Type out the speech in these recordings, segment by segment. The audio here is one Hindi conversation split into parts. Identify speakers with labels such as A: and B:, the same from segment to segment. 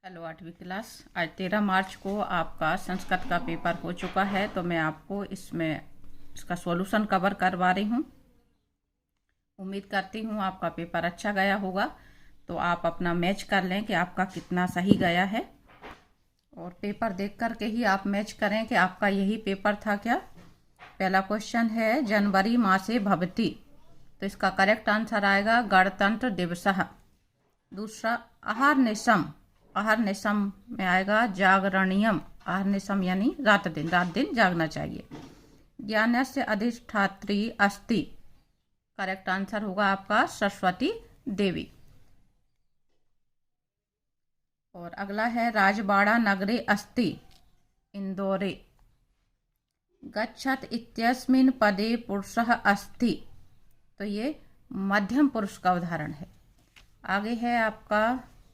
A: हेलो 8वीं क्लास। आज 13 मार्च को आपका संस्कृत का पेपर हो चुका है, तो मैं आपको इसका सॉल्यूशन कवर करवा रही हूँ। उम्मीद करती हूँ आपका पेपर अच्छा गया होगा, तो आप अपना मैच कर लें कि आपका कितना सही गया है, और पेपर देख कर के ही आप मैच करें कि आपका यही पेपर था क्या। पहला क्वेश्चन है जनवरी मासे भवति, तो इसका करेक्ट आंसर आएगा गणतंत्र दिवस। दूसरा आहार निशम में आएगा जागरणीयम। आहार निशम यानी रात दिन जागना चाहिए। ज्ञानस्य अधिष्ठात्री अस्ति, करेक्ट आंसर होगा आपका सरस्वती देवी। और अगला है राजवाड़ा नगरे अस्ति, इंदौरे। गच्छत इत्यस्मिन् पदे पुरुषः अस्ति, तो ये मध्यम पुरुष का उदाहरण है। आगे है आपका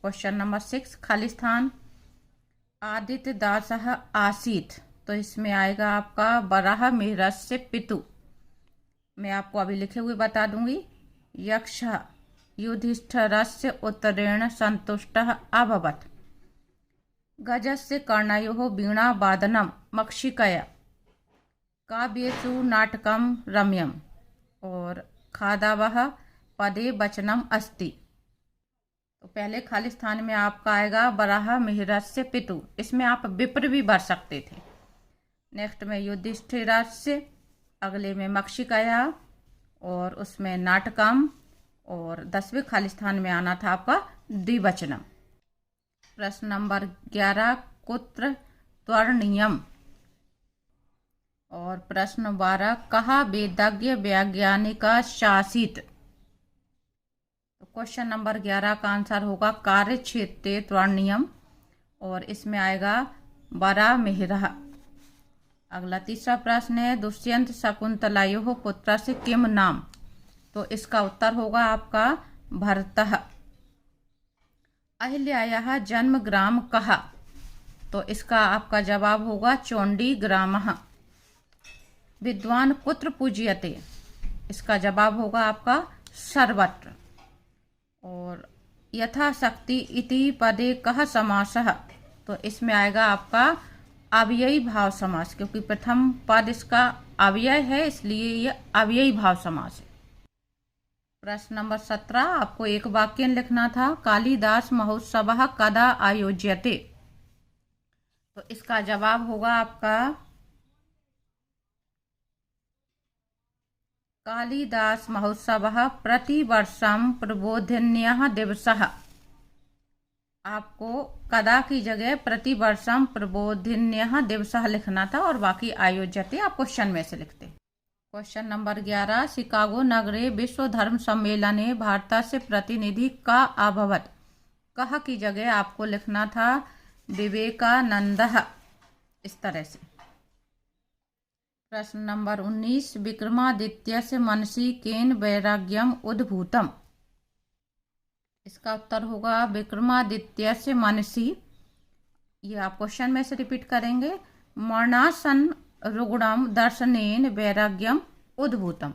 A: क्वेश्चन नंबर 6, खालिस्तान आदित्य दासः आसीत, तो इसमें आएगा आपका बराह मिहिरस्य पितु। मैं आपको अभी लिखे हुए बता दूंगी। यक्ष युधिष्ठिरस्य उत्तरेण संतुष्टः अभवत्। गजस्य कर्णयोः वीणा वादनम मक्षिकया। काव्येषु नाटकम रम्यम। और खादावः पदे वचनम अस्ति। तो पहले खालिस्तान में आपका आएगा बराह मिहिरस्य पितु, इसमें आप विप्र भी भर सकते थे। नेक्स्ट में युधिष्ठिरस्य, अगले में मक्षिकया, और उसमें नाटकम, और 10वें खालिस्तान में आना था आपका द्विवचनम। प्रश्न नंबर 11, कुत्र त्वरणीयम। और प्रश्न 12, कहा वेदज्ञ वैज्ञानिका शासित। तो क्वेश्चन नंबर 11 का आंसर होगा कार्य क्षेत्रे त्वरणीयम, और इसमें आएगा बरा मिहिरः। अगला तीसरा प्रश्न है दुष्यंत शकुंतलायोः पुत्रस्य किम नाम, तो इसका उत्तर होगा आपका भरतः। अहिल्यायाः जन्म ग्राम कः, तो इसका आपका जवाब होगा चोंडी ग्रामः। विद्वान कुत्र पूज्यते, इसका जवाब होगा आपका सर्वत्र। और यथाशक्ति इति पदे कः समासः, तो इसमें आएगा आपका अव्ययी भाव समास, क्योंकि प्रथम पद इसका अव्यय है, इसलिए यह अव्ययी भाव समास है। प्रश्न नंबर 17, आपको एक वाक्य लिखना था। कालिदास महोत्सवः कदा आयोज्यते, तो इसका जवाब होगा आपका कालिदास महोत्सवः प्रतिवर्षं प्रबोधिन्याः दिवसः। आपको कदा की जगह प्रतिवर्षं प्रबोधिन्याः दिवसः लिखना था, और बाकी आयोज्यते आप क्वेश्चन में से लिखते। क्वेश्चन नंबर 11, शिकागो नगरे विश्व धर्म सम्मेलने भारतस्य प्रतिनिधि का अभवत्। कह की जगह आपको लिखना था विवेकानंदः, इस तरह से। प्रश्न नंबर 19, विक्रमादित्यस्य मनसि केन वैराग्यम उद्भूतम। इसका उत्तर होगा विक्रमादित्यस्य मनसि, ये आप क्वेश्चन में से रिपीट करेंगे, मरणासन रुग्णम दर्शनेन वैराग्यम उद्भूतम।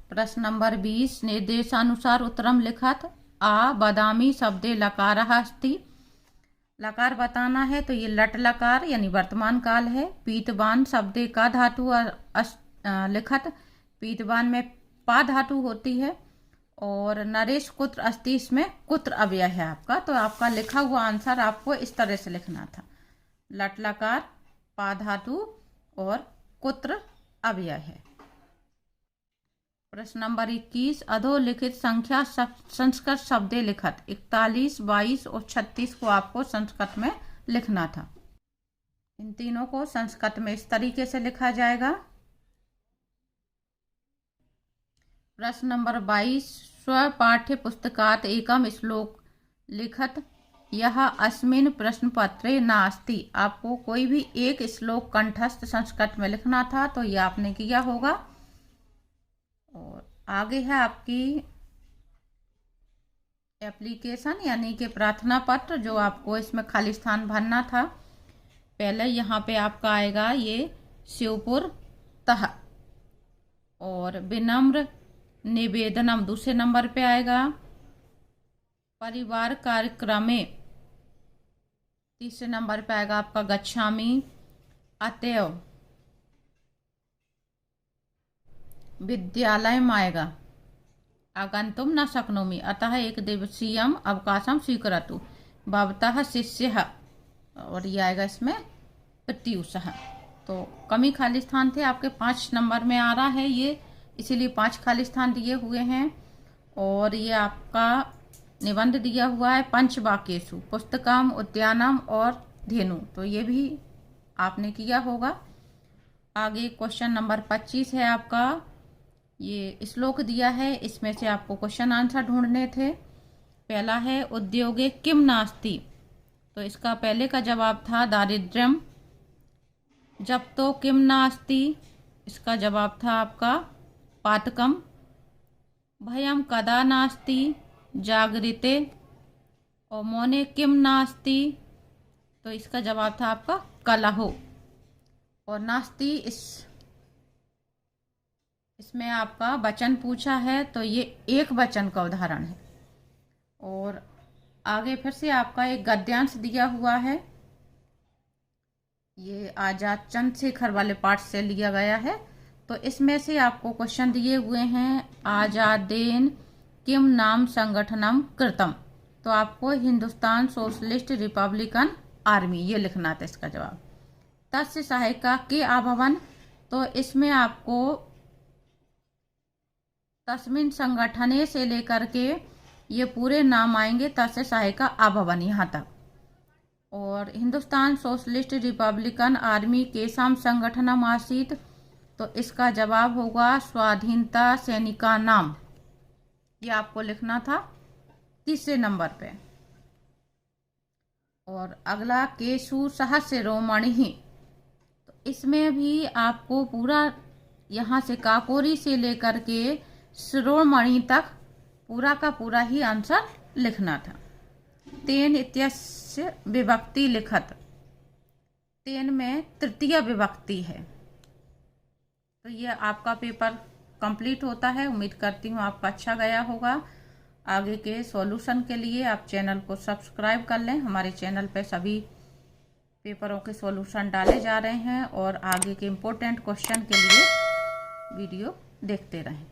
A: प्रश्न नंबर 20, निर्देशानुसार उत्तरम लिखत। आ बदामी शब्दे लकारः अस्ति। लकार बताना है, तो ये लट लकार यानी वर्तमान काल है। पीतवान शब्दे का धातु लिखत। पीतवान में पा धातु होती है। और नरेश कुत्र अस्ति, इसमें कुत्र अव्यय है आपका, तो आपका लिखा हुआ आंसर आपको इस तरह से लिखना था। लट लकार, पा धातु और कुत्र अव्यय है। प्रश्न नंबर 21, अधोलिखित संख्या संस्कृत शब्दे लिखत। 41, 22 और 36 को आपको संस्कृत में लिखना था। इन तीनों को संस्कृत में इस तरीके से लिखा जाएगा। प्रश्न नंबर 22, स्वपाठ्य पुस्तकात एकम श्लोक लिखत। यह अस्मिन् प्रश्न पत्रे नास्ति। आपको कोई भी एक श्लोक कंठस्थ संस्कृत में लिखना था, तो यह आपने किया होगा। और आगे है आपकी एप्लीकेशन यानी कि प्रार्थना पत्र, जो आपको इसमें खाली स्थान भरना था। पहले यहाँ पे आपका आएगा ये शिवपुर तह, और विनम्र निवेदनम दूसरे नंबर पे आएगा। परिवार कार्यक्रमे तीसरे नंबर पे आएगा आपका गच्छामि। अतएव विद्यालयम आएगा। आगंतुम न शक्नोमि अतः एक दिवसीयम अवकाशम स्वीकरोतु। भवतः शिष्यः, और ये आएगा इसमें प्रत्यूषः। तो कमी खाली स्थान थे आपके 5 नंबर में आ रहा है ये, इसीलिए 5 खाली स्थान दिए हुए हैं। और ये आपका निबंध दिया हुआ है पंचवाक्येषु पुस्तकम उद्यानम और धेनु, तो ये भी आपने किया होगा। आगे क्वेश्चन नंबर 25 है आपका, ये श्लोक दिया है, इसमें से आपको क्वेश्चन आंसर ढूंढने थे। पहला है उद्योगे किम नास्ति, तो इसका पहले का जवाब था दारिद्र्यम। जब तो किम नास्ति, इसका जवाब था आपका पातकम। भयम कदा नास्ति, जागृते। और मौने किम नास्ति, तो इसका जवाब था आपका कलहो। और नास्ति इसमें आपका वचन पूछा है, तो ये एक वचन का उदाहरण है। और आगे फिर से आपका एक गद्यांश दिया हुआ है, ये आजाद चंद्रशेखर वाले पाठ से लिया गया है। तो इसमें से आपको क्वेश्चन दिए हुए हैं, आजादेन किम नाम संगठनम कृतम, तो आपको हिंदुस्तान सोशलिस्ट रिपब्लिकन आर्मी ये लिखना था इसका जवाब। तस्य सहायिका के अभवन, तो इसमें आपको तस्मिन संगठने से लेकर के ये पूरे नाम आएंगे, तस्य सहायिका अभवन यहाँ तक। और हिंदुस्तान सोशलिस्ट रिपब्लिकन आर्मी केशम संगठनम आसीत, तो इसका जवाब होगा स्वाधीनता सैनिका नाम, ये आपको लिखना था तीसरे नंबर पे। और अगला केशु सहस्रोमणि, तो इसमें भी आपको पूरा यहाँ से काकोरी से लेकर के शिरोमणि तक पूरा का पूरा ही आंसर लिखना था। तेन इत्यस्य विभक्ति लिखत, तेन में तृतीय विभक्ति है। तो ये आपका पेपर कंप्लीट होता है। उम्मीद करती हूँ आपका अच्छा गया होगा। आगे के सॉल्यूशन के लिए आप चैनल को सब्सक्राइब कर लें। हमारे चैनल पे सभी पेपरों के सॉल्यूशन डाले जा रहे हैं और आगे के इम्पोर्टेंट क्वेश्चन के लिए वीडियो देखते रहें।